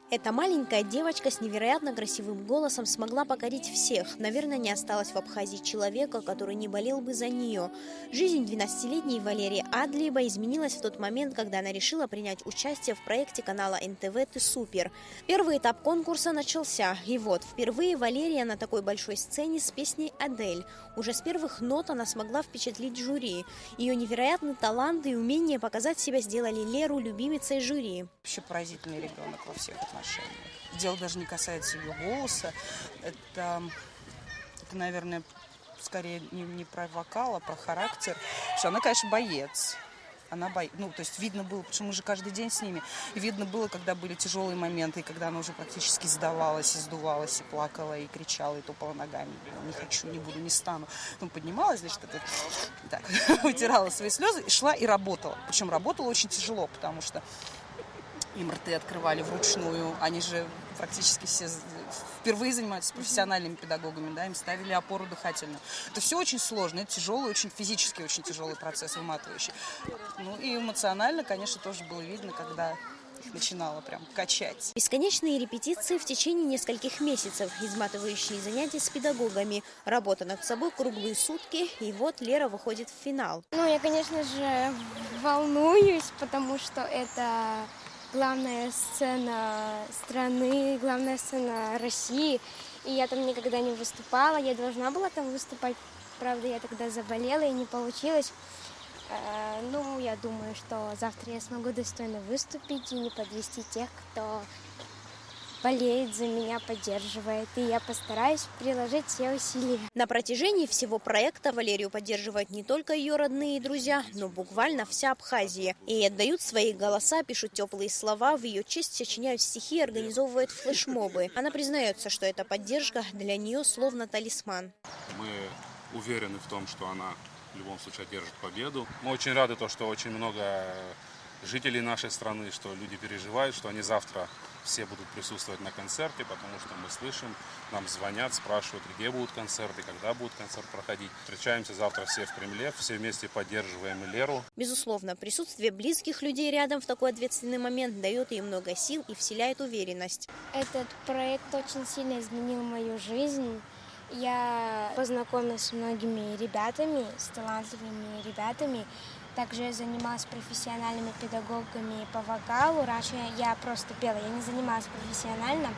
Эта маленькая девочка с невероятно красивым голосом смогла покорить всех. Наверное, не осталось в Абхазии человека, который не болел бы за нее. Жизнь 12-летней Валерии Адлиба изменилась в тот момент, когда она решила принять участие в проекте канала НТВ «Ты супер». Первый этап конкурса начался. И вот, впервые Валерия на такой большой сцене с песней «Адель». Уже с первых нот она смогла впечатлить жюри. Ее невероятный талант и умение показать себя сделали Леру любимицей жюри. Вообще поразительный ребенок во всех отношениях. Дело даже не касается ее голоса. Это наверное, скорее не про вокал, а про характер. Что она, конечно, боец. То есть видно было, потому что мы же каждый день с ними. И видно было, когда были тяжелые моменты, и когда она уже практически сдавалась, и сдувалась, и плакала, и кричала, и топала ногами. Не хочу, не буду, не стану. Поднималась, значит, вытирала свои слезы, и шла и работала. Причем работала очень тяжело, потому что им рты открывали вручную. Они же практически все впервые занимаются профессиональными педагогами, да, им ставили опору дыхательную. Это все очень сложно, это тяжелый, очень физически очень тяжелый процесс, выматывающий. И эмоционально, конечно, тоже было видно, когда их начинала прям качать. Бесконечные репетиции в течение нескольких месяцев, изматывающие занятия с педагогами, работа над собой круглые сутки, и вот Лера выходит в финал. Я, конечно же, волнуюсь, потому что это главная сцена страны, главная сцена России. И я там никогда не выступала, я должна была там выступать. Правда, я тогда заболела и не получилось. Я думаю, что завтра я смогу достойно выступить и не подвести тех, кто болеет за меня, поддерживает. И я постараюсь приложить все усилия. На протяжении всего проекта Валерию поддерживают не только ее родные и друзья, но буквально вся Абхазия. И отдают свои голоса, пишут теплые слова, в ее честь сочиняют стихи, организовывают флешмобы. Она признается, что эта поддержка для нее словно талисман. Мы уверены в том, что она в любом случае одержит победу. Мы очень рады, что очень много жителей нашей страны, что люди переживают, что они завтра все будут присутствовать на концерте, потому что мы слышим, нам звонят, спрашивают, где будут концерты, когда будет концерт проходить. Встречаемся завтра все в Кремле, все вместе поддерживаем Леру. Безусловно, присутствие близких людей рядом в такой ответственный момент дает ей много сил и вселяет уверенность. Этот проект очень сильно изменил мою жизнь. Я познакомилась с многими ребятами, с талантливыми ребятами. Также я занималась профессиональными педагогами по вокалу. Раньше я просто пела, я не занималась профессионально.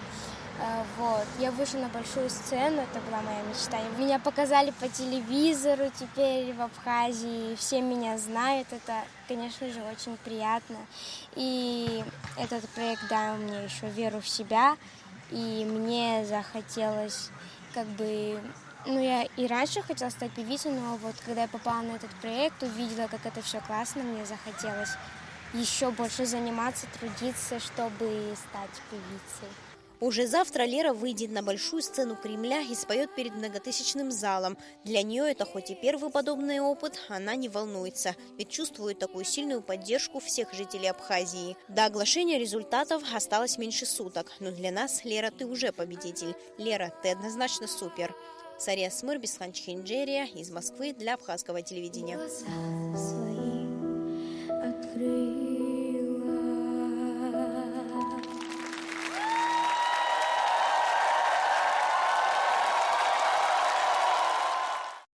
Я вышла на большую сцену, это была моя мечта. Меня показали по телевизору теперь в Абхазии, все меня знают, это, конечно же, очень приятно. И этот проект дал мне еще веру в себя, и мне захотелось я и раньше хотела стать певицей, но когда я попала на этот проект, увидела, как это все классно, мне захотелось еще больше заниматься, трудиться, чтобы стать певицей. Уже завтра Лера выйдет на большую сцену Кремля и споет перед многотысячным залом. Для нее это хоть и первый подобный опыт, она не волнуется, ведь чувствует такую сильную поддержку всех жителей Абхазии. До оглашения результатов осталось меньше суток, но для нас, Лера, ты уже победитель. Лера, ты однозначно супер. Сария Смыр, Бесхан Чхинджерия из Москвы для абхазского телевидения.